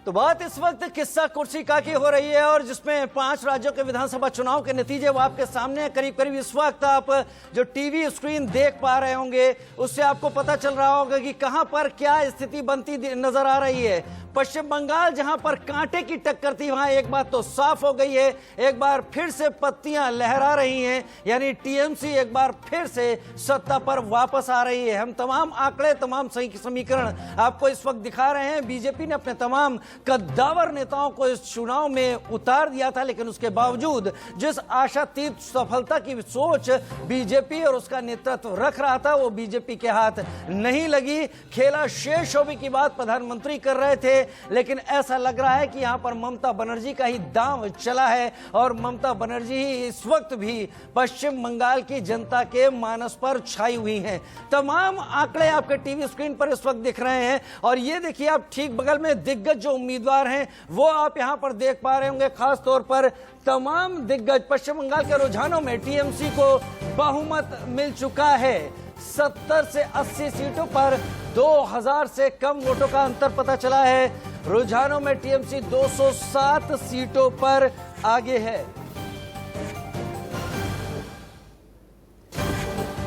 तो बात इस वक्त किस्सा कुर्सी का की हो रही है और जिसमें 5 राज्यों के विधानसभा चुनाव के नतीजे वो आपके सामने करीब करीब इस वक्त आप जो टीवी स्क्रीन देख पा रहे होंगे उससे आपको पता चल रहा होगा कि कहां पर क्या स्थिति बनती नजर आ रही है। पश्चिम बंगाल जहां पर कांटे की टक्कर थी वहां एक बात तो साफ हो गई है, एक बार फिर से पत्तियां लहरा रही हैं, यानी टीएमसी एक बार फिर से सत्ता पर वापस आ रही है। हम तमाम आंकड़े तमाम समीकरण आपको इस वक्त दिखा रहे हैं। बीजेपी ने अपने तमाम कद्दावर नेताओं को इस चुनाव में उतार दिया था, लेकिन उसके बावजूद जिस आशातीत सफलता की सोच बीजेपी और उसका नेतृत्व रख रहा था वो बीजेपी के हाथ नहीं लगी। खेला शेष होने की बात प्रधानमंत्री कर रहे थे, लेकिन ऐसा लग रहा है कि यहां पर ममता बनर्जी का ही दांव चला है और ममता बनर्जी ही इस वक्त भी पश्चिम बंगाल की जनता के मानस पर छाई हुई हैं। तमाम आंकड़े आपके टीवी स्क्रीन पर इस वक्त दिख रहे हैं और ये देखिए आप ठीक बगल में दिग्गज जो उम्मीदवार हैं वो आप यहां पर देख पा रहे होंगे। खास तौर पर तमाम दिग्गज पश्चिम बंगाल के रुझानों में टीएमसी को बहुमत मिल चुका है। 70 से 80 सीटों पर 2000 से कम वोटों का अंतर पता चला है। रुझानों में टीएमसी 207 सीटों पर आगे है।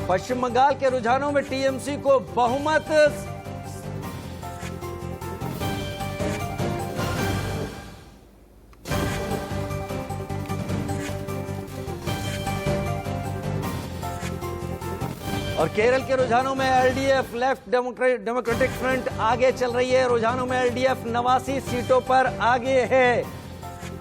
पश्चिम बंगाल के रुझानों में टीएमसी को बहुमत और केरल के रुझानों में एलडीएफ लेफ्ट डेमोक्रेटिक फ्रंट आगे चल रही है। रुझानों में एलडीएफ 89 सीटों पर आगे है।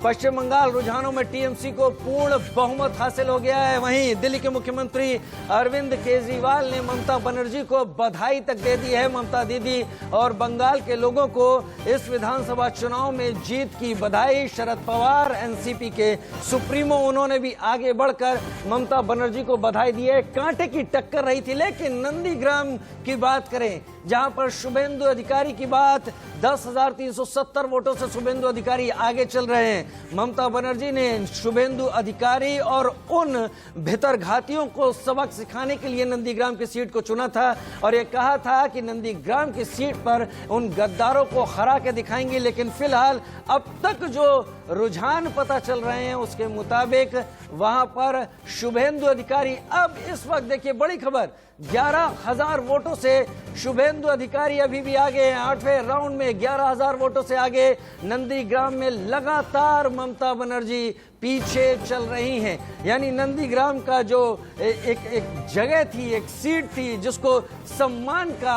पश्चिम बंगाल रुझानों में टीएमसी को पूर्ण बहुमत हासिल हो गया है। वहीं दिल्ली के मुख्यमंत्री अरविंद केजरीवाल ने ममता बनर्जी को बधाई तक दे दी है। ममता दीदी और बंगाल के लोगों को इस विधानसभा चुनाव में जीत की बधाई। शरद पवार एनसीपी के सुप्रीमो उन्होंने भी आगे बढ़कर ममता बनर्जी को बधाई दी है। कांटे की टक्कर रही थी, लेकिन नंदीग्राम की बात करें जहां पर शुभेंदु अधिकारी की बात 10,370 वोटों से शुभेंदु अधिकारी आगे चल रहे हैं। ममता बनर्जी ने शुभेंदु अधिकारी और उन भितरघातियों को सबक सिखाने के लिए नंदीग्राम की सीट को चुना था और ये कहा था कि नंदीग्राम की सीट पर उन गद्दारों को हरा के दिखाएंगे। लेकिन फिलहाल अब तक जो रुझान पता चल रहे हैं उसके मुताबिक वहां पर शुभेंदु अधिकारी अब इस वक्त देखिए बड़ी खबर 11,000 वोटों से शुभेंदु अधिकारी अभी भी आगे हैं। 8वें राउंड में 11,000 वोटों से आगे। नंदीग्राम में लगातार ममता बनर्जी पीछे चल रही हैं। यानी नंदीग्राम का जो एक जगह थी, एक सीट थी जिसको सम्मान का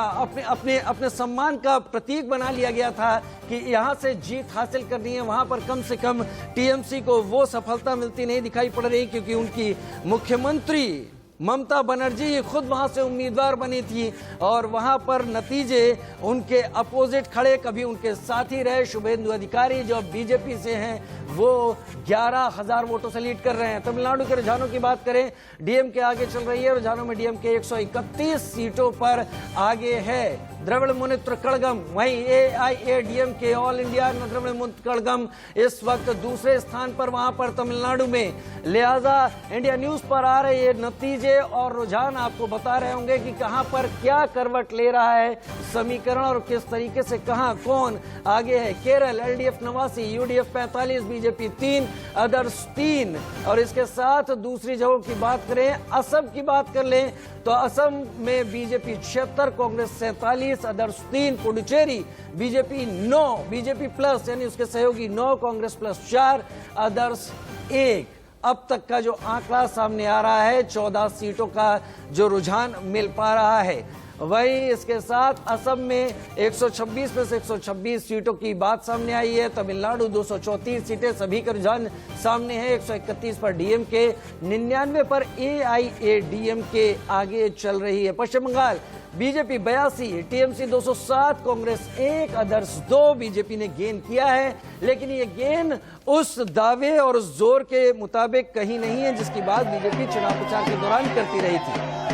अपने सम्मान का प्रतीक बना लिया गया था कि यहां से जीत हासिल करनी है, वहां पर कम से कम टीएमसी को वो सफलता मिलती नहीं दिखाई पड़ रही, क्योंकि उनकी मुख्यमंत्री ममता बनर्जी खुद वहां से उम्मीदवार बनी थी और वहां पर नतीजे उनके अपोजिट खड़े। कभी उनके साथी रहे शुभेंदु अधिकारी जो बीजेपी से हैं वो 11,000 वोटों से लीड कर रहे हैं। तमिलनाडु के रुझानों की बात करें, डीएमके आगे चल रही है। रुझानों में डीएमके 131 सीटों पर आगे है। द्रविड़ मुनेत्र कड़गम, वहीं एआईएडीएमके ऑल इंडिया द्रविड़ मुनेत्र कड़गम इस वक्त दूसरे स्थान पर वहां पर तमिलनाडु में। लिहाजा इंडिया न्यूज पर आ रहे ये नतीजे और रुझान आपको बता रहे होंगे कि कहां पर क्या करवट ले रहा है समीकरण और किस तरीके से कहां कौन आगे है। Kerala LDF 89, UDF 45, BJP 3, others 3। और इसके साथ दूसरी जगहों की बात करें, असम की बात कर लें तो असम में BJP 76, Congress 47, others 3, Puducherry BJP 9, BJP plus यानी उसके सहयोगी 9, कांग्रेस प्लस 4, अदर्स 1। अब तक का जो आंकड़ा सामने आ रहा है 14 सीटों का जो रुझान मिल पा रहा है। वही इसके साथ असम में 126 में से 126 सीटों की बात सामने आई है। तमिलनाडु 234 सीटें सभी का रुझान सामने है। 131 पर डीएमके, 99 पर एआईएडीएमके आगे चल रही है। पश्चिम Bengal BJP 82, TMC 207, Congress 1, others 2। BJP ने गेन किया है, लेकिन ये गेन उस दावे और उस जोर के मुताबिक कहीं नहीं है जिसकी बात बीजेपी चुनाव प्रचार के दौरान करती रही थी।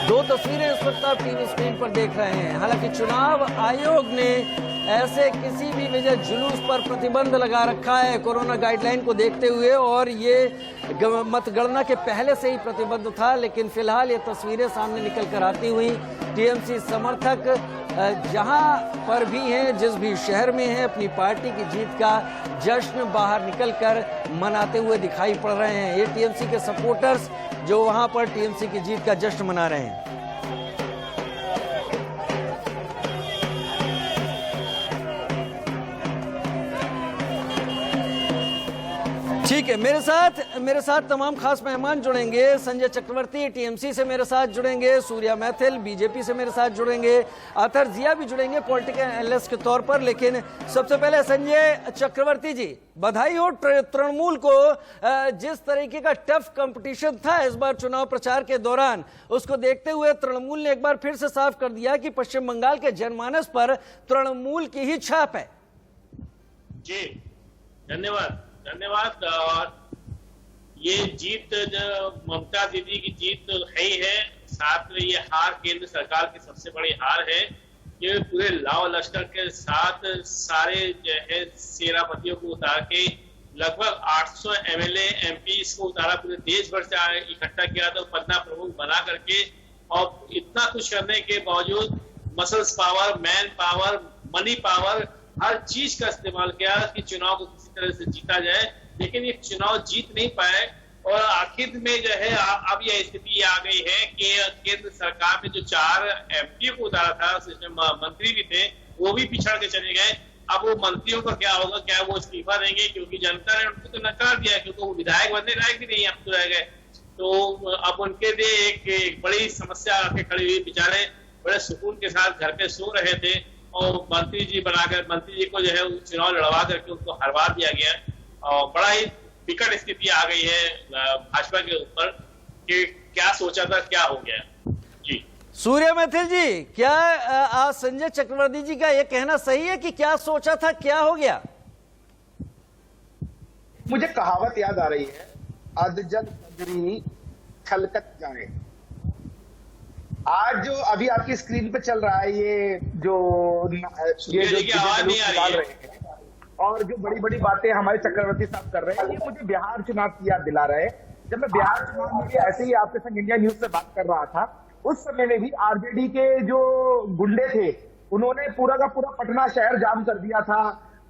दो तस्वीरें इस वक्त आप टीवी स्क्रीन पर देख रहे हैं। हालांकि चुनाव आयोग ने ऐसे किसी भी वजह जुलूस पर प्रतिबंध लगा रखा है कोरोना गाइडलाइन को देखते हुए, और ये मतगणना के पहले से ही प्रतिबंध था। लेकिन फिलहाल ये तस्वीरें सामने निकल कर आती हुई टीएमसी समर्थक जहां पर भी हैं, जिस भी शहर में हैं, अपनी पार्टी की जीत का जश्न बाहर निकलकर मनाते हुए दिखाई पड़ रहे हैं। ये टीएमसी के सपोर्टर्स जो वहां पर टीएमसी की जीत का जश्न मना रहे हैं। ठीक है, मेरे साथ तमाम खास मेहमान जुड़ेंगे। संजय चक्रवर्ती टीएमसी से मेरे साथ जुड़ेंगे, सूर्या मैथिल बीजेपी से मेरे साथ जुड़ेंगे, अतर जिया भी जुड़ेंगे पॉलिटिकल एनालिस्ट के तौर पर। लेकिन सबसे पहले संजय चक्रवर्ती जी, बधाई हो तृणमूल को। जिस तरीके का टफ कंपटीशन था इस बार चुनाव प्रचार के दौरान, उसको देखते हुए तृणमूल ने एक बार फिर से साफ कर दिया कि पश्चिम बंगाल के जनमानस पर तृणमूल की ही छाप है। जी धन्यवाद। और ये जीत जो ममता दीदी की जीत तो है ही है, साथ में ये हार केंद्र सरकार की सबसे बड़ी हार है। ये पूरे लाव लश्कर के साथ सारे जो है सेनापतियों को उतार के लगभग 800 एमएलए एमपी को उतारा, पूरे देश भर से इकट्ठा किया था पन्ना प्रमुख बना करके। और इतना कुछ करने के बावजूद muscles power, man power, money power, हर चीज का इस्तेमाल किया कि चुनाव को किसी तरह से जीता जाए, लेकिन ये चुनाव जीत नहीं पाए। और आखिर में जो है अब यह स्थिति आ गई है कि केंद्र सरकार में जो 4 एमपी को उतारा था, उसमें मंत्री भी थे, वो भी पिछड़ के चले गए। अब वो मंत्रियों का क्या होगा, क्या वो इस्तीफा देंगे? क्योंकि जनता ने उनको तो नकार दिया, क्योंकि वो विधायक बनने लायक भी नहीं अब तो रह गए। तो अब उनके लिए एक बड़ी समस्या आके खड़ी हुई। बेचारे बड़े सुकून के साथ घर पे सो रहे थे और मंत्री जी को जो है चुनाव लड़वा करके उनको हरवा दिया गया। और बड़ा ही विकट स्थिति आ गई है भाजपा के ऊपर कि क्या सोचा था, क्या हो गया। जी सूर्य मैथिल जी, क्या आज संजय चक्रवर्ती जी का ये कहना सही है कि क्या सोचा था, क्या हो गया? मुझे कहावत याद आ रही है, अधजल नगरी छलकत जाए। आज जो अभी आपकी स्क्रीन पे चल रहा है ये जो आवाज नहीं आ रही है, और जो बड़ी बड़ी बातें हमारे चक्रवर्ती साहब कर रहे हैं, ये मुझे बिहार चुनाव की याद दिला रहे हैं। जब मैं बिहार चुनाव में ऐसे ही आपके संग इंडिया न्यूज से बात कर रहा था, उस समय में भी आरजेडी के जो गुंडे थे उन्होंने पूरा का पूरा पटना शहर जाम कर दिया था।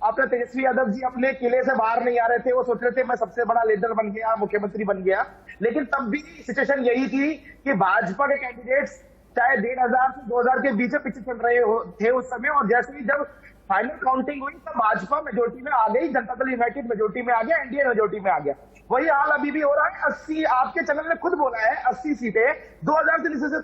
अपने तेजस्वी यादव जी अपने किले से बाहर नहीं आ रहे थे, वो सोच रहे थे मैं सबसे बड़ा लीडर बन गया, मुख्यमंत्री बन गया। लेकिन तब भी सिचुएशन यही थी कि भाजपा के कैंडिडेट्स चाहे 1500 से 2000 के बीच पीछे चल रहे थे उस समय। और जैसे ही जब फाइनल काउंटिंग हुई तब भाजपा मेजोरिटी में आ गई, जनता दल यूनाइटेड मेजोरिटी में आ गया, एनडीए मेजोरिटी में आ गया। वही हाल अभी भी हो रहा है। 80, आपके चैनल ने खुद बोला है, 80 सीटें 2000 से नीचे से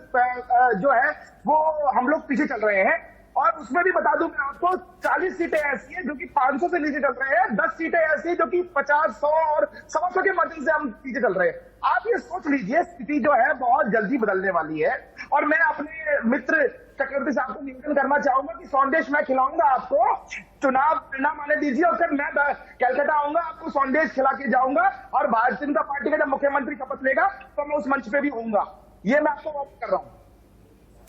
जो है वो हम लोग पीछे चल रहे हैं। और उसमें भी बता दूं मैं आपको, 40 सीटें ऐसी है जो कि 500 से नीचे चल रहे हैं, 10 सीटें ऐसी है जो कि 50, 100 और 100 के मार्जिन से हम पीछे चल रहे हैं। आप ये सोच लीजिए, स्थिति जो है बहुत जल्दी बदलने वाली है। और मैं अपने मित्र चक्रवर्ती साहब को निवेदन करना चाहूंगा कि सौंदेश मैं खिलाऊंगा आपको, चुनाव परिणाम आने दीजिए और फिर मैं कलकत्ता आऊंगा, आपको सौंदेश खिला के जाऊंगा। और भारतीय जनता पार्टी का जब मुख्यमंत्री शपथ लेगा तो मैं उस मंच पे भी होऊंगा। ये मैं आपको वापस कर रहा हूं।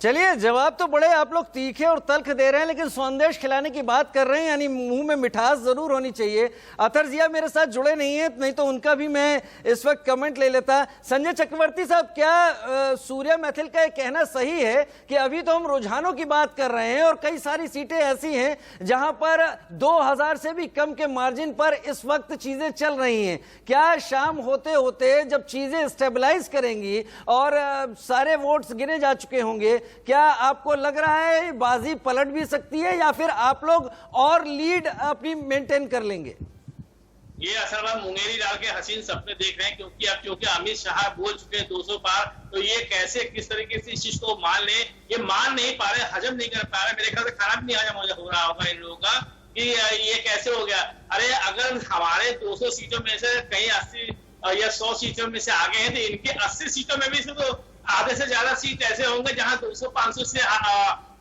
चलिए, जवाब तो बड़े आप लोग तीखे और तल्ख दे रहे हैं, लेकिन संदेश खिलाने की बात कर रहे हैं, यानी मुंह में मिठास जरूर होनी चाहिए। अतर जिया मेरे साथ जुड़े नहीं है, नहीं तो उनका भी मैं इस वक्त कमेंट ले लेता। संजय चक्रवर्ती साहब, क्या सूर्या मैथिल का ये कहना सही है कि अभी तो हम रुझानों की बात कर रहे हैं और कई सारी सीटें ऐसी हैं जहां पर 2000 से भी कम के मार्जिन पर इस वक्त चीजें चल रही हैं? क्या शाम होते होते जब चीजें स्टेबलाइज करेंगी और सारे वोट्स गिने जा चुके होंगे, क्या आपको लग रहा है बाजी पलट भी सकती है या फिर आप लोग और लीड अपनी मेंटेन कर लेंगे? ये असल में मुंगेरी डाल के हसीन सपने देख रहे हैं, क्योंकि अमित शाह बोल चुके हैं 200 पार, तो ये कैसे किस तरीके से इस चीज को मान ले, ये मान नहीं पा रहे, हजम नहीं कर पा रहे। मेरे ख्याल से खाना भी नहीं हजम हो रहा होगा इन लोगों का कि ये कैसे हो गया। अरे अगर हमारे 200 सीटों में से कहीं 80 या 100 सीटों में से आगे हैं, तो इनके 80 सीटों में भी से तो आधे से ज्यादा सीट ऐसे होंगे जहां 200-500 से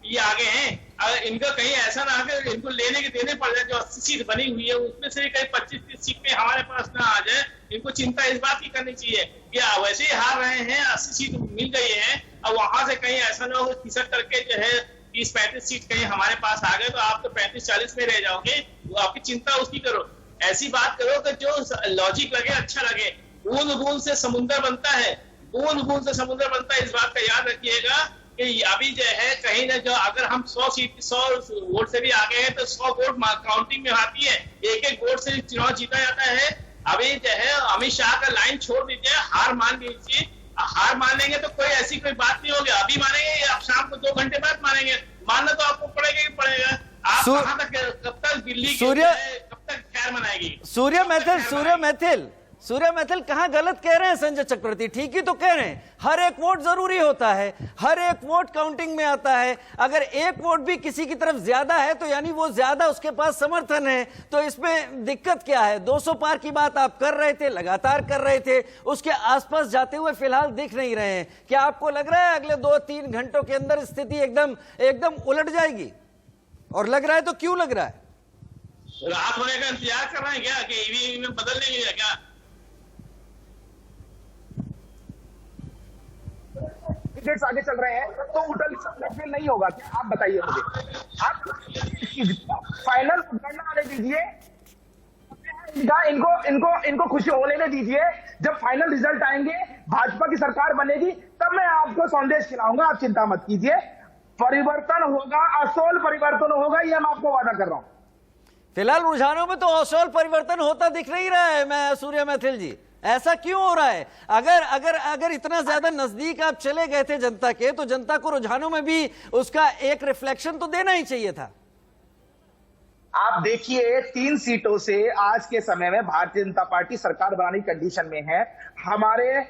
ये आगे हैं। अगर इनका कहीं ऐसा ना हो इनको लेने के देने पड़ जाए, जो 80 सीट बनी हुई है उसमें से कहीं 25-30 सीटें हमारे पास ना आ जाए। इनको चिंता इस बात की करनी चाहिए कि वैसे ही हार रहे हैं, 80 सीट मिल गई है, अब वहां से कहीं ऐसा ना हो खिसक करके जो है 30-35 सीट कहीं हमारे पास आ गए तो आप तो 35-40 में रह जाओगे, वो आपकी चिंता उसकी करो। ऐसी बात करो कि जो लॉजिक लगे, अच्छा लगे। बूंद बूंद से समुद्र बनता है, बूंद बूंद से समुद्र बनता है, इस बात का याद रखिएगा कि अभी जो है कहीं ना, जो अगर हम 100 वोट से भी आगे हैं तो 100 वोट काउंटिंग में आती है, एक वोट से चुनाव जीता जाता है। अभी जो है अमित शाह का लाइन छोड़ दीजिए, हार मान लीजिए। हार मानेंगे तो कोई ऐसी कोई बात नहीं होगी, अभी मानेंगे या शाम को 2 घंटे बाद मानेंगे, मानना तो आपको पड़ेगा ही पड़ेगा। आप कहां तक, कब तक दिल्ली कब तक खैर मनाएगी? सूर्य मैथिल कहां गलत कह रहे हैं संजय चक्रवर्ती? ठीक ही तो कह रहे हैं। हर एक वोट जरूरी होता है, हर एक वोट काउंटिंग में आता है। अगर एक वोट भी किसी की तरफ ज्यादा है तो यानी वो ज्यादा उसके पास समर्थन है, तो इसमें दिक्कत क्या है? 200 पार की बात आप कर रहे थे, लगातार कर रहे थे, उसके आसपास जाते हुए फिलहाल दिख नहीं रहे हैं। क्या आपको लग रहा है अगले 2-3 घंटों के अंदर स्थिति एकदम उलट जाएगी? और लग रहा है तो क्यों लग रहा है? रात होने का इंतजार कर रहे हैं क्या कि ईवीएम में बदल लेंगे क्या? कैंडिडेट्स आगे चल रहे हैं तो उठल फेल नहीं होगा क्या? आप बताइए मुझे। आप फाइनल गणना आने दीजिए, इनको खुशी हो लेने दीजिए। जब फाइनल रिजल्ट आएंगे, भाजपा की सरकार बनेगी, तब मैं आपको संदेश खिलाऊंगा। आप चिंता मत कीजिए, परिवर्तन होगा, असोल परिवर्तन होगा, ये मैं आपको वादा कर रहा हूं। फिलहाल रुझानों में तो असोल परिवर्तन होता दिख नहीं रहा है। मैं सूर्य मैथिल जी, ऐसा क्यों हो रहा है? अगर इतना ज्यादा नजदीक आप चले गए थे जनता के, तो जनता को रुझानों में भी उसका एक रिफ्लेक्शन तो देना ही चाहिए था। आप देखिए, 3 सीटों से आज के समय में भारतीय जनता पार्टी सरकार बनाने की कंडीशन में है। हमारे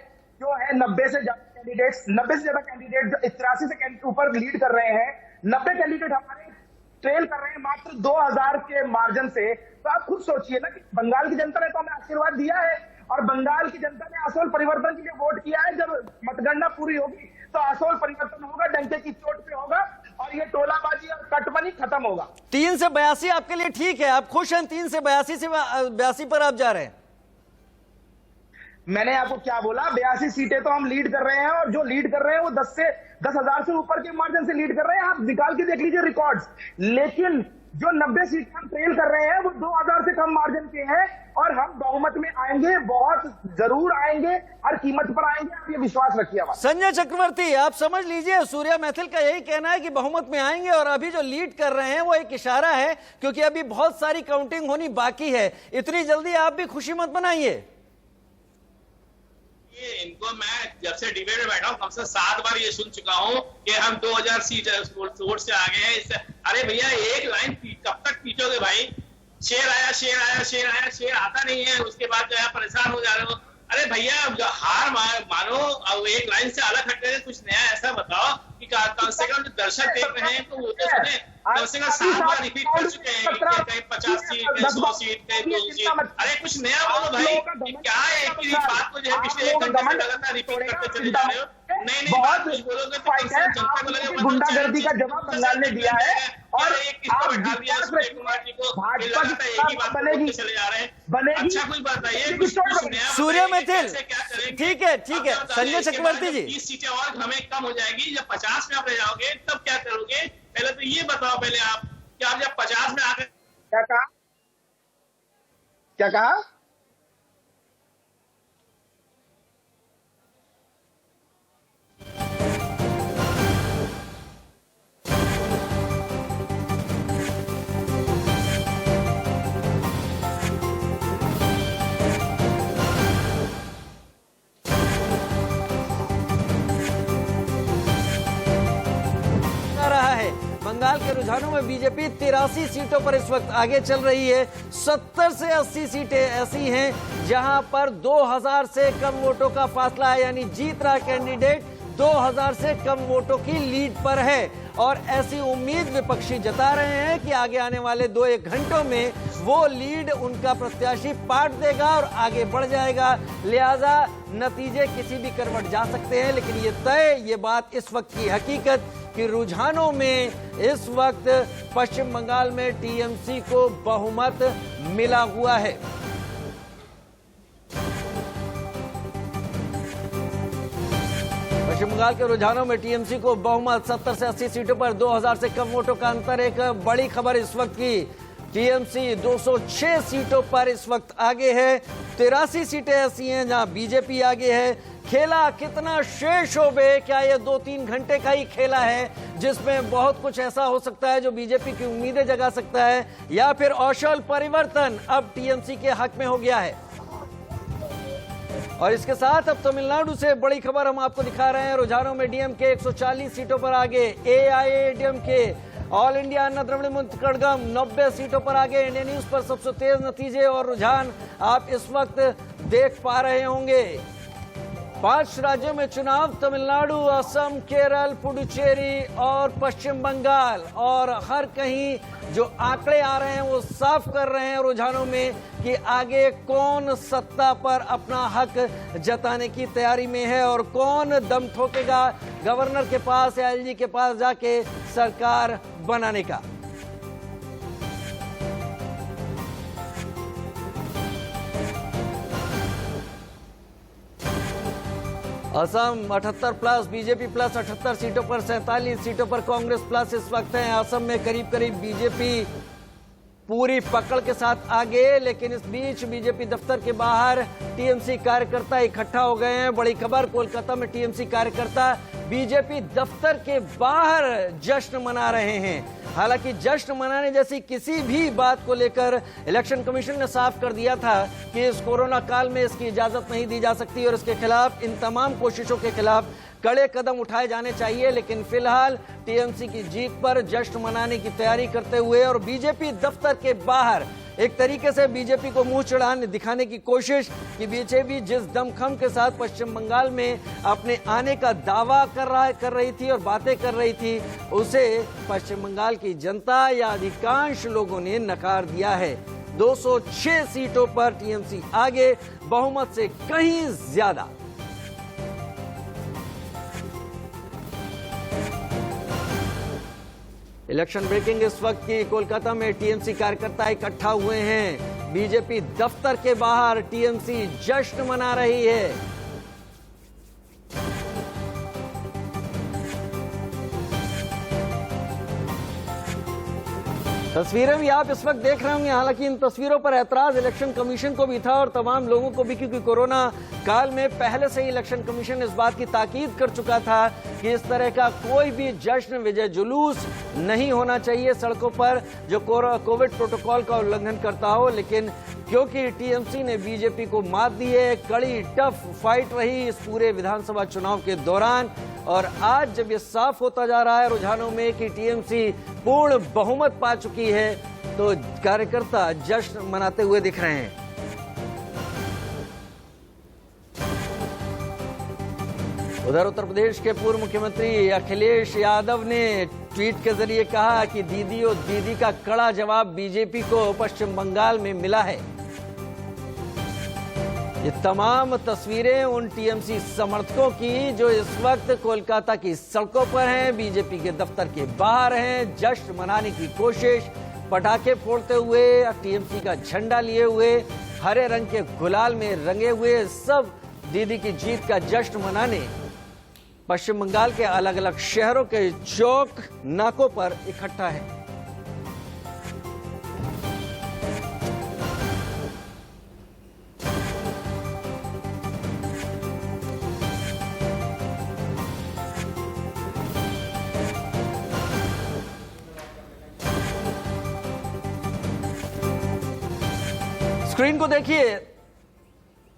जो है 90 से ज्यादा कैंडिडेट जो 83 से ऊपर लीड कर रहे हैं, 90 कैंडिडेट हमारे ट्रेल कर रहे हैं मात्र 2000 के मार्जिन से। तो आप खुद सोचिए ना कि बंगाल की जनता ने तो हमें आशीर्वाद दिया है, और बंगाल की जनता ने असोल परिवर्तन के लिए वोट किया है। जब मतगणना पूरी होगी तो असोल परिवर्तन होगा, डंके की चोट पे होगा, और ये टोलाबाजी और कटमनी खत्म होगा। 3 से 82 आपके लिए ठीक है? आप खुश हैं 3 से 82 पर आप जा रहे हैं? मैंने आपको क्या बोला, 82 सीटें तो हम लीड कर रहे हैं, और जो लीड कर रहे हैं वो 10,000 से ऊपर के मार्जिन से लीड कर रहे हैं। आप निकाल के देख लीजिए रिकॉर्ड्स। लेकिन जो 90 सीट हम ट्रेल कर रहे हैं वो 2000 से कम मार्जिन के हैं, और हम बहुमत में आएंगे, बहुत जरूर आएंगे, हर कीमत पर आएंगे। आप ये विश्वास रखिए। संजय चक्रवर्ती, आप समझ लीजिए, सूर्य मैथिल का यही कहना है कि बहुमत में आएंगे, और अभी जो लीड कर रहे हैं वो एक इशारा है, क्योंकि अभी बहुत सारी काउंटिंग होनी बाकी है। इतनी जल्दी आप भी खुशी मत मनाइए। इनको मैं जब से डिबेट में बैठा हूँ कम से 7 बार ये सुन चुका हूँ कि हम 2000 सीट वोट से आगे हैं। इससे अरे भैया, एक लाइन कब तक पीटोगे भाई? शेर आया, शेर आया, शेर आया, शेर आता नहीं है, उसके बाद जो है परेशान हो जा रहे हो। अरे भैया, जो हार मानो, अब एक लाइन से अलग हट गए, कुछ नया ऐसा बताओ कि कम से कम जो दर्शक देख रहे हैं तो वो तो सुने। कम से कम 7 बार रिपीट कर चुके हैं, कहीं 50 सीट, कहीं 100 सीट, कहीं 2 सीट। अरे कुछ नया बोलो भाई, क्या है एक ही बात को जो है पिछले 1 घंटे से लगातार रिपीट करते चले जा रहे हो? नहीं, बात कुछ बोलोगे तो कम से कम जनता को लगे गुंडागर्दी का जवाब बंगाल ने दिया है, और किसको बैठा दिया सुरेश कुमार जी को, लगातार एक ही बात बोलते चले जा रहे हैं। अच्छा कुछ बताइए, कुछ नया। सूर्य मैथिल, ठीक है संजय चक्रवर्ती जी, 20 सीटें और हमें कम हो जाएगी। जब 50 में आप रह जाओगे तब क्या करोगे? पहले तो ये बताओ पहले आप कि आप जब 50 में आकर क्या कहा? बंगाल के रुझानों में बीजेपी 83 सीटों पर इस वक्त आगे चल रही है। 70 से 80 सीटें ऐसी हैं जहां पर 2000 से कम वोटों का फासला है, यानी जीत रहा कैंडिडेट 2000 से कम वोटों की लीड पर है। और ऐसी उम्मीद विपक्षी जता रहे हैं कि आगे आने वाले 2-1 घंटों में वो लीड उनका प्रत्याशी पाट देगा और आगे बढ़ जाएगा। लिहाजा नतीजे किसी भी करवट जा सकते हैं, लेकिन ये तय, ये बात इस वक्त की हकीकत कि रुझानों में इस वक्त पश्चिम बंगाल में टीएमसी को बहुमत मिला हुआ है। पश्चिम बंगाल के रुझानों में टीएमसी को बहुमत 70 से 80 सीटों पर 2000 से कम वोटों का अंतर। एक बड़ी खबर इस वक्त की, टीएमसी 206 सीटों पर इस वक्त आगे है। 83 सीटें ऐसी हैं जहां बीजेपी आगे है। खेला कितना शेष हो बे, क्या ये 2-3 घंटे का ही खेला है जिसमें बहुत कुछ ऐसा हो सकता है जो बीजेपी की उम्मीदें जगा सकता है, या फिर औशल परिवर्तन अब टीएमसी के हक में हो गया है। और इसके साथ अब तमिलनाडु से बड़ी खबर हम आपको दिखा रहे हैं। रुझानों में डीएमके 140 सीटों पर आगे, एआईएडीएमके ऑल इंडिया अन्ना द्रविड़ मुनेत्र कड़गम 90 सीटों पर आगे। इंडिया न्यूज पर सबसे तेज नतीजे और रुझान आप इस वक्त देख पा रहे होंगे। 5 राज्यों में चुनाव, तमिलनाडु, असम, केरल, पुडुचेरी और पश्चिम बंगाल, और हर कहीं जो आंकड़े आ रहे हैं वो साफ कर रहे हैं रुझानों में कि आगे कौन सत्ता पर अपना हक जताने की तैयारी में है और कौन दम ठोकेगा गवर्नर के पास या एलजी के पास जाके सरकार बनाने का। असम 78 प्लस, बीजेपी प्लस 78 सीटों पर, 47 सीटों पर कांग्रेस प्लस इस वक्त है। असम में करीब करीब बीजेपी पूरी पकड़ के साथ आगे, लेकिन इस बीच बीजेपी दफ्तर के बाहर टीएमसी कार्यकर्ता इकट्ठा हो गए हैं। बड़ी खबर, कोलकाता में टीएमसी कार्यकर्ता बीजेपी दफ्तर के बाहर जश्न मना रहे हैं। हालांकि जश्न मनाने जैसी किसी भी बात को लेकर इलेक्शन कमीशन ने साफ कर दिया था कि इस कोरोना काल में इसकी इजाजत नहीं दी जा सकती और इसके खिलाफ, इन तमाम कोशिशों के खिलाफ कड़े कदम उठाए जाने चाहिए। लेकिन फिलहाल टीएमसी की जीत पर जश्न मनाने की तैयारी करते हुए और बीजेपी दफ्तर के बाहर एक तरीके से बीजेपी को मुंह चढ़ाने दिखाने की कोशिश कि बीजेपी जिस दमखम के साथ पश्चिम बंगाल में अपने आने का दावा कर रही थी और बातें कर रही थी, उसे पश्चिम बंगाल की जनता या अधिकांश लोगों ने नकार दिया है। 206 सीटों पर टीएमसी आगे, बहुमत से कहीं ज्यादा। इलेक्शन ब्रेकिंग इस वक्त की, कोलकाता में टीएमसी कार्यकर्ता इकट्ठा हुए हैं। बीजेपी दफ्तर के बाहर टीएमसी जश्न मना रही है। तस्वीरें भी आप इस वक्त देख रहे होंगे। हालांकि इन तस्वीरों पर ऐतराज इलेक्शन कमीशन को भी था और तमाम लोगों को भी, क्योंकि कोरोना काल में पहले से ही इलेक्शन कमीशन इस बात की ताकीद कर चुका था कि इस तरह का कोई भी जश्न, विजय जुलूस नहीं होना चाहिए सड़कों पर जो कोविड प्रोटोकॉल का उल्लंघन करता हो। लेकिन क्योंकि टीएमसी ने बीजेपी को मात दी है, कड़ी टफ फाइट रही इस पूरे विधानसभा चुनाव के दौरान, और आज जब ये साफ होता जा रहा है रुझानों में कि टीएमसी पूर्ण बहुमत पा चुकी है, तो कार्यकर्ता जश्न मनाते हुए दिख रहे हैं। उधर उत्तर प्रदेश के पूर्व मुख्यमंत्री अखिलेश यादव ने ट्वीट के जरिए कहा कि दीदी और दीदी का कड़ा जवाब बीजेपी को पश्चिम बंगाल में मिला है। ये तमाम तस्वीरें उन टीएमसी समर्थकों की जो इस वक्त कोलकाता की सड़कों पर हैं, बीजेपी के दफ्तर के बाहर हैं, जश्न मनाने की कोशिश, पटाखे फोड़ते हुए, टीएमसी का झंडा लिए हुए, हरे रंग के गुलाल में रंगे हुए, सब दीदी की जीत का जश्न मनाने पश्चिम बंगाल के अलग अलग शहरों के चौक नाकों पर इकट्ठा है। स्क्रीन को देखिए,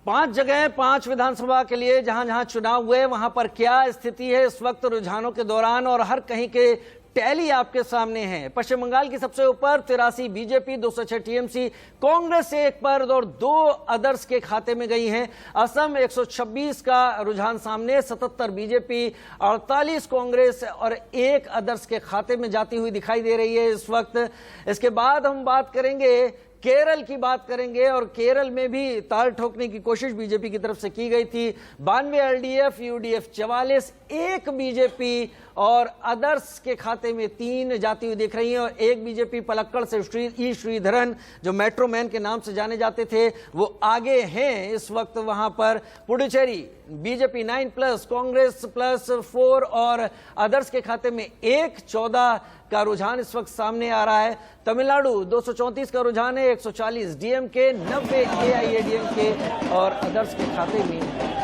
5 जगह 5 विधानसभा के लिए जहां जहां चुनाव हुए वहां पर क्या स्थिति है इस वक्त रुझानों के दौरान, और हर कहीं के टैली आपके सामने है। पश्चिम बंगाल की सबसे ऊपर 83 बीजेपी, 206 टीएमसी, कांग्रेस 1 पर और 2 अदर्स के खाते में गई हैं। असम 126 का रुझान सामने, 77 बीजेपी, 48 कांग्रेस और 1 अदर्स के खाते में जाती हुई दिखाई दे रही है इस वक्त। इसके बाद हम बात करेंगे केरल की बात करेंगे और केरल में भी ताल ठोकने की कोशिश बीजेपी की तरफ से की गई थी। 92 एलडीएफ, यूडीएफ 44, एक बीजेपी और अदर्स के खाते में 3 जाती हुई दिख रही हैं और एक बीजेपी पलक्कड़ से श्रीधरन जो मेट्रो मैन के नाम से जाने जाते थे वो आगे हैं इस वक्त वहां पर। पुडुचेरी बीजेपी 9+, कांग्रेस +4 और अदर्स के खाते में 14 का रुझान इस वक्त सामने आ रहा है। तमिलनाडु 234 का रुझान है, 140 डीएमके, 90 एआईएडीएमके और अदर्स के खाते में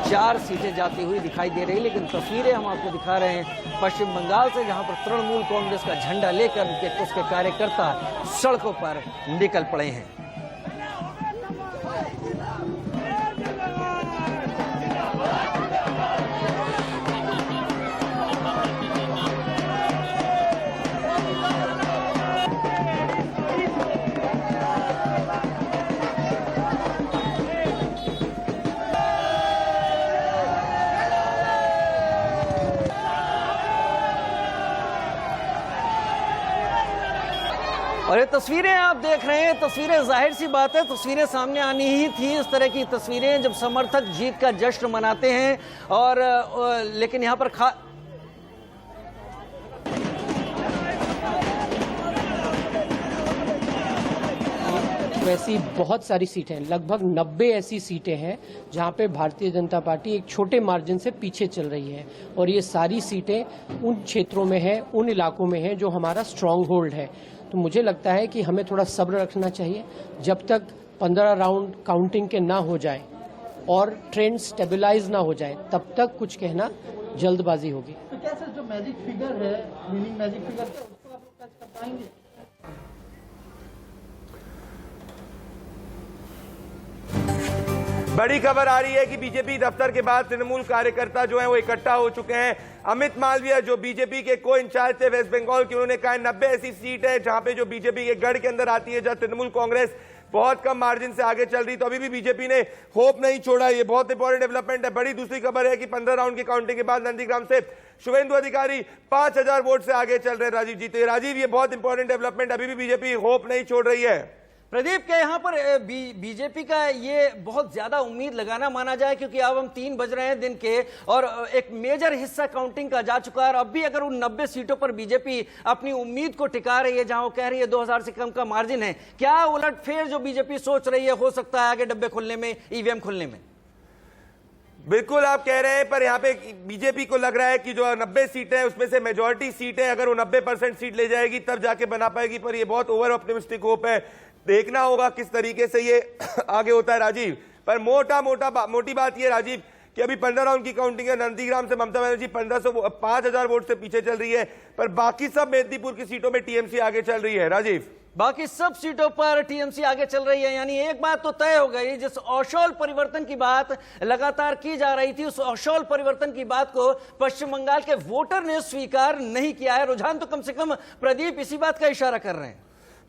4 सीटें जाती हुई दिखाई दे रही। लेकिन तस्वीरें हम आपको दिखा रहे हैं पश्चिम बंगाल से, जहां पर तृणमूल कांग्रेस का झंडा लेकर उसके कार्यकर्ता सड़कों पर निकल पड़े हैं। और ये तस्वीरें आप देख रहे हैं, तस्वीरें जाहिर सी बात है तस्वीरें सामने आनी ही थी। इस तरह की तस्वीरें जब समर्थक जीत का जश्न मनाते हैं और लेकिन यहां पर वैसी बहुत सारी सीटें, लगभग 90 ऐसी सीटें हैं जहां पे भारतीय जनता पार्टी एक छोटे मार्जिन से पीछे चल रही है और ये सारी सीटें उन क्षेत्रों में हैं, उन इलाकों में हैं जो हमारा स्ट्रॉन्ग होल्ड है। तो मुझे लगता है कि हमें थोड़ा सब्र रखना चाहिए। जब तक 15 राउंड काउंटिंग के ना हो जाए और ट्रेंड स्टेबलाइज ना हो जाए तब तक कुछ कहना जल्दबाजी होगी। तो क्या सर जो मैजिक फिगर है, विनिंग मैजिक फिगर, उसको आप लोग टच कर पाएंगे? बड़ी खबर आ रही है कि बीजेपी दफ्तर के बाद तृणमूल कार्यकर्ता जो है वो इकट्ठा हो चुके हैं। अमित मालवीय जो बीजेपी के को इंचार्ज थे वेस्ट बंगाल के, उन्होंने कहा 90 ऐसी सीट है जहां पे जो बीजेपी के गढ़ के अंदर आती है, जहां तृणमूल कांग्रेस बहुत कम मार्जिन से आगे चल रही, तो अभी भी बीजेपी ने होप नहीं छोड़ा। ये बहुत इंपॉर्टेंट डेवलपमेंट है। बड़ी दूसरी खबर है कि 15 राउंड की काउंटिंग के बाद नंदीग्राम से शुभेंदु अधिकारी 5000 वोट से आगे चल रहे। राजीव जी, तो राजीव ये बहुत इंपॉर्टेंट डेवलपमेंट, अभी भी बीजेपी होप नहीं छोड़ रही है। प्रदीप के यहाँ पर बीजेपी का ये बहुत ज्यादा उम्मीद लगाना माना जाए, क्योंकि अब हम 3 बज रहे हैं दिन के और एक मेजर हिस्सा काउंटिंग का जा चुका है और अब भी अगर उन 90 सीटों पर बीजेपी अपनी उम्मीद को टिका रही है, जहां वो कह रही है 2000 से कम का मार्जिन है, क्या उलटफेर जो बीजेपी सोच रही है हो सकता है आगे डब्बे खुलने में, ईवीएम खुलने में? बिल्कुल आप कह रहे हैं, पर यहां पे बीजेपी को लग रहा है कि जो 90 सीटें हैं उसमें से मेजॉरिटी सीटें अगर वो 90% सीट ले जाएगी तब जाके बना पाएगी, पर ये बहुत ओवर ऑप्टिमिस्टिक होप है। देखना होगा किस तरीके से ये आगे होता है राजीव। पर मोटी बात ये राजीव कि अभी 15 राउंड की काउंटिंग है। नंदीग्राम से ममता बनर्जी 5000 वोट से पीछे चल रही है, पर बाकी सब मेदिनीपुर की सीटों में टीएमसी आगे चल रही है। राजीव, बाकी सब सीटों पर टीएमसी आगे चल रही है, यानी एक बात तो तय हो गई, जिस औशौल परिवर्तन की बात लगातार की जा रही थी, उस औशौल परिवर्तन की बात को पश्चिम बंगाल के वोटर ने स्वीकार नहीं किया है। रुझान तो कम से कम प्रदीप इसी बात का इशारा कर रहे हैं।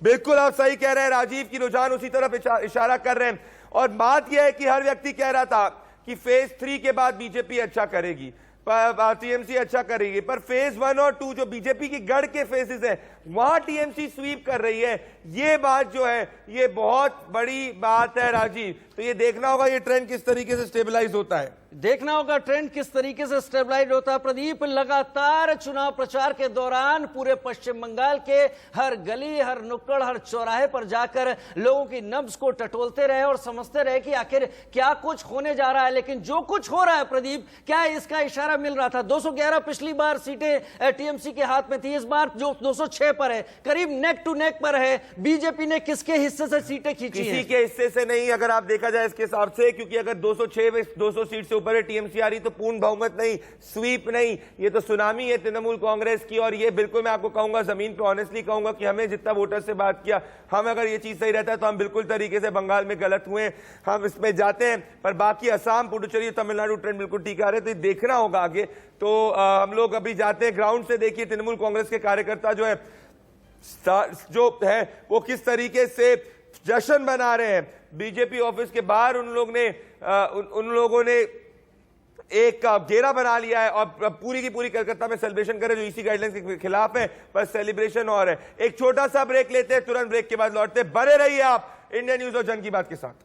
बिल्कुल आप सही कह रहे हैं राजीव की रुझान उसी तरफ इशारा कर रहे हैं। और बात यह है कि हर व्यक्ति कह रहा था कि फेज 3 के बाद बीजेपी अच्छा करेगी, टीएमसी अच्छा करेगी, पर फेज 1 और 2 जो बीजेपी की गढ़ के फेजेस हैं वहां टीएमसी स्वीप कर रही है। ये बात जो है ये बहुत बड़ी बात है राजीव। तो ये देखना होगा ये ट्रेंड किस तरीके से स्टेबलाइज होता है, देखना होगा ट्रेंड किस तरीके से स्टेबलाइज होता है। प्रदीप, लगातार चुनाव प्रचार के दौरान पूरे पश्चिम बंगाल के हर गली, हर नुक्कड़, हर चौराहे पर जाकर लोगों की नब्ज को टटोलते रहे और समझते रहे कि आखिर क्या कुछ होने जा रहा है। लेकिन जो कुछ हो रहा है प्रदीप, क्या इसका इशारा मिल रहा था? 211 पिछली बार सीटें टीएमसी के हाथ में थी, इस बार जो 206 पर है, करीब नेक टू नेक पर है। बीजेपी ने किसके हिस्से से सीटें खींची हैं? किसी के हिस्से से नहीं, अगर आप देखा जाए इसके हिसाब से, क्योंकि अगर 206 में 200 सीट से ऊपर है टीएमसी आ रही तो पूर्ण बहुमत नहीं, स्वीप नहीं, ये तो सुनामी है तृणमूल कांग्रेस की। और ये बिल्कुल मैं आपको कहूंगा, जमीन पे ऑनेस्टली कहूंगा कि हमें जितना वोटर से बात किया, हम अगर ये चीज सही रहता है तो हम बिल्कुल तरीके से बंगाल में गलत हुए, हम इसमें जाते हैं। पर बाकी असम, पुडुचेरी, तमिलनाडु ट्रेंड बिल्कुल ठीक आ रहे, तो देखना होगा आगे। तो हम लोग अभी जाते हैं ग्राउंड से, देखिए तृणमूल कांग्रेस के कार्यकर्ता जो है वो किस तरीके से जश्न मना रहे हैं। बीजेपी ऑफिस के बाहर उन लोगों ने एक घेरा बना लिया है और पूरी की पूरी कलकत्ता में सेलिब्रेशन करे, जो ईसी गाइडलाइंस के खिलाफ है, पर सेलिब्रेशन और है। एक छोटा सा ब्रेक लेते हैं, तुरंत ब्रेक के बाद लौटते हैं। बने रहिए आप इंडिया न्यूज और जन की बात के साथ।